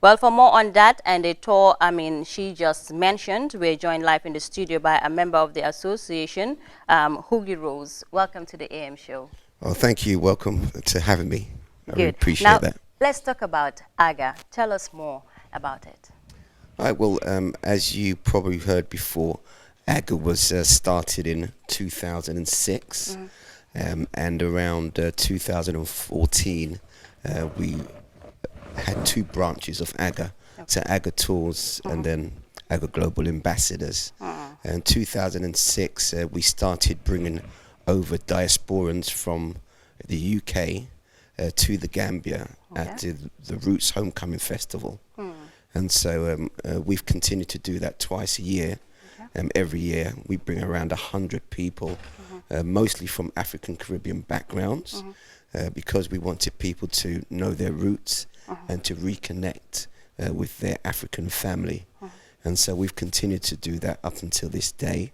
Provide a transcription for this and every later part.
Well, for more on that and the tour, she just mentioned, we're joined live in the studio by a member of the association, Hoogie Rose. Welcome to the AM show. Oh, thank you. Welcome to having me. I really Good. appreciate Now, that. let's talk about AGA. Tell us more about it. All right, well, as you probably heard before, AGA was started in 2006, and around 2014, we had two branches of AGA, so AGA Tours and then AGA Global Ambassadors. In 2006, we started bringing over diasporans from the UK to the Gambia at the Roots Homecoming Festival. And so we've continued to do that twice a year. Every year we bring around 100 people, mostly from African Caribbean backgrounds, because we wanted people to know their roots and to reconnect with their African family. And so we've continued to do that up until this day,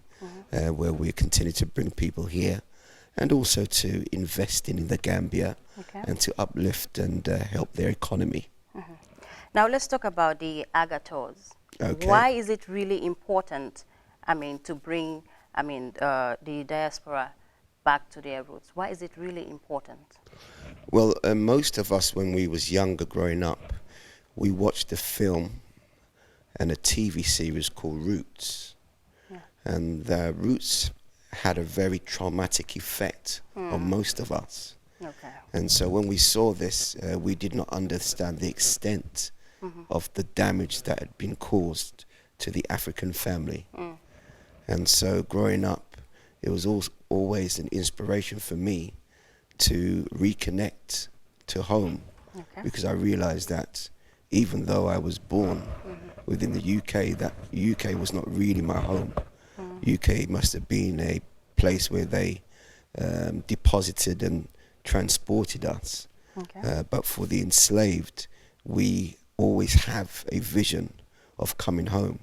where we continue to bring people here and also to invest in the Gambia and to uplift and help their economy. Now let's talk about the AGA Tours. Why is it really important, to bring, the diaspora back to their roots? Why is it really important? Well, most of us, when we was younger growing up, we watched a film and a TV series called Roots. And Roots had a very traumatic effect on most of us. And so when we saw this, we did not understand the extent of the damage that had been caused to the African family. And so growing up, it was always an inspiration for me to reconnect to home, because I realized that even though I was born within the UK, that UK was not really my home. UK must have been a place where they deposited and transported us. But for the enslaved, we always have a vision of coming home.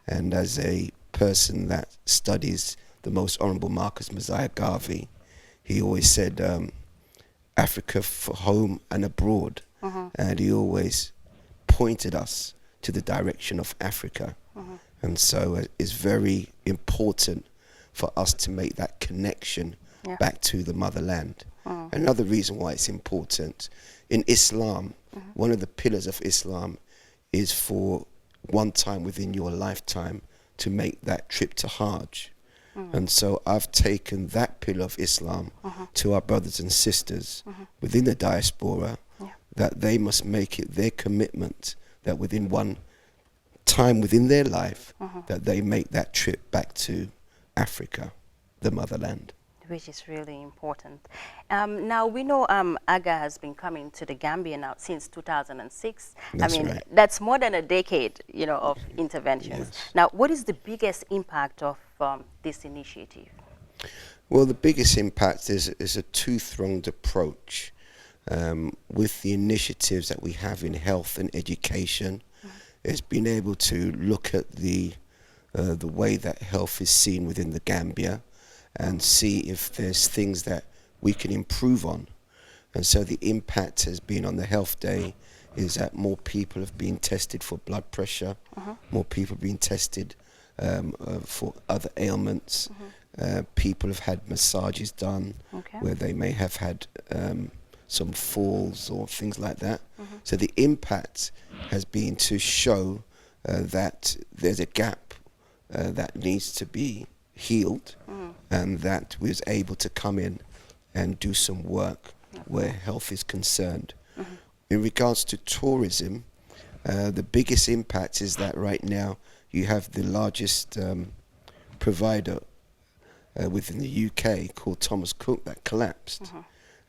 And as a person that studies the Most Honorable Marcus Mosiah Garvey, he always said, Africa for home and abroad. And he always pointed us to the direction of Africa. And so it's very important for us to make that connection back to the motherland. Another reason why it's important, in Islam, one of the pillars of Islam is for one time within your lifetime to make that trip to Hajj. And so I've taken that pillar of Islam to our brothers and sisters within the diaspora, that they must make it their commitment that within one time within their life, that they make that trip back to Africa, the motherland. Which is really important. Now we know AGA has been coming to the Gambia now since 2006. That's right. That's more than a decade, of interventions. Now, what is the biggest impact of this initiative? Well, the biggest impact is a two-pronged approach with the initiatives that we have in health and education. It's been able to look at the way that health is seen within the Gambia and see if there's things that we can improve on. And so the impact has been on the health day is that more people have been tested for blood pressure, more people have been tested for other ailments. People have had massages done where they may have had some falls or things like that. So the impact has been to show that there's a gap that needs to be healed, and that we was able to come in and do some work where health is concerned. In regards to tourism, the biggest impact is that right now you have the largest provider within the UK called Thomas Cook that collapsed.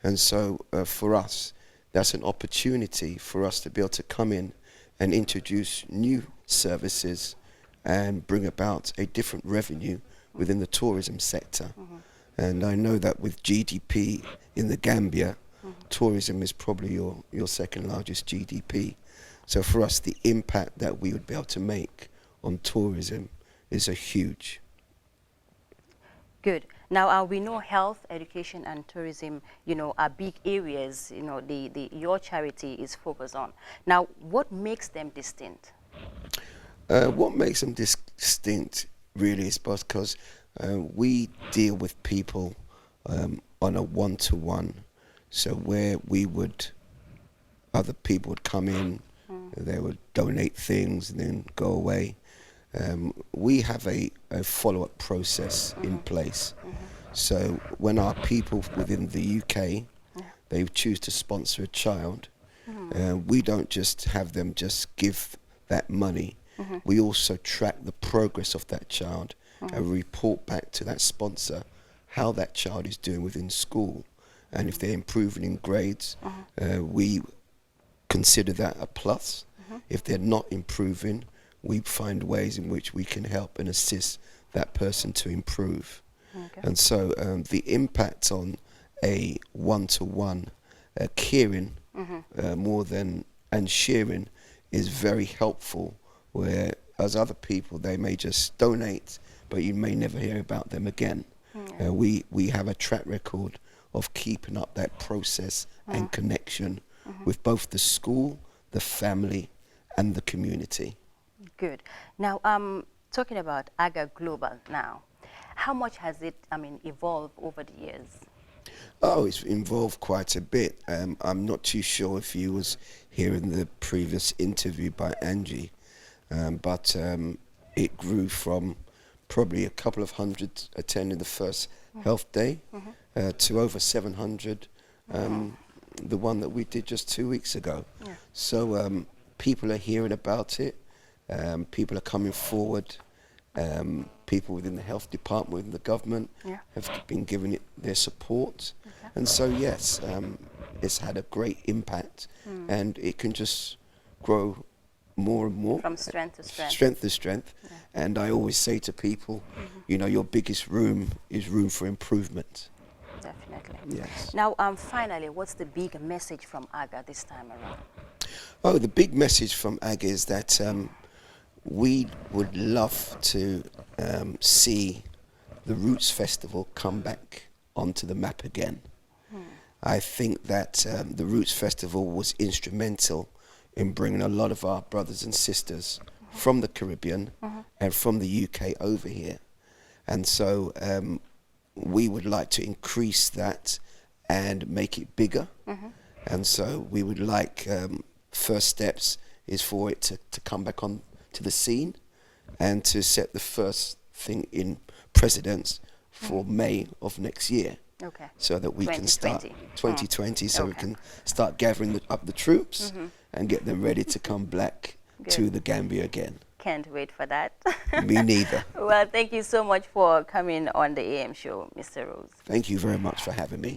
And so for us, that's an opportunity for us to be able to come in and introduce new services and bring about a different revenue within the tourism sector. And I know that with GDP in the Gambia, tourism is probably your second largest GDP. So for us, the impact that we would be able to make on tourism is a huge. Good. Now, we know health, education, and tourism, are big areas, your charity is focused on. Now, what makes them distinct? What makes them distinct really is because we deal with people on a one-to-one. So where other people would come in, they would donate things and then go away. We have a follow-up process in place. So when our people within the UK, they choose to sponsor a child, we don't just have them just give that money. We also track the progress of that child and report back to that sponsor how that child is doing within school. And if they're improving in grades, we consider that a plus. If they're not improving, we find ways in which we can help and assist that person to improve. Okay. And so the impact on a one-to-one caring more than and sharing is very helpful, where as other people they may just donate but you may never hear about them again. We have a track record of keeping up that process and connection with both the school, the family and the community. Good. Now, talking about AGA Global now, how much has it, evolved over the years? Oh, it's involved quite a bit. I'm not too sure if you was here in the previous interview by Angie, but it grew from probably a couple of hundred attending the first health day to over 700, the one that we did just 2 weeks ago. Yeah. So people are hearing about it, people are coming forward, people within the health department, within the government have been giving it their support. And so yes, it's had a great impact and it can just grow more and more. From strength to strength. Strength to strength. Yeah. And I always say to people, your biggest room is room for improvement. Definitely. Yes. Now, finally, what's the big message from AGA this time around? Oh, the big message from AGA is that we would love to see the Roots Festival come back onto the map again. I think that the Roots Festival was instrumental in bringing a lot of our brothers and sisters from the Caribbean and from the UK over here. And so we would like to increase that and make it bigger. And so we would like, first steps is for it to come back on to the scene and to set the first thing in precedence for May of next year. Okay. So that we can start 2020, so we Okay. can start gathering up the troops and get them ready to come back to the Gambia again. Can't wait for that. Me neither. Well, thank you so much for coming on the AM show, Mr. Rose. Thank you very much for having me.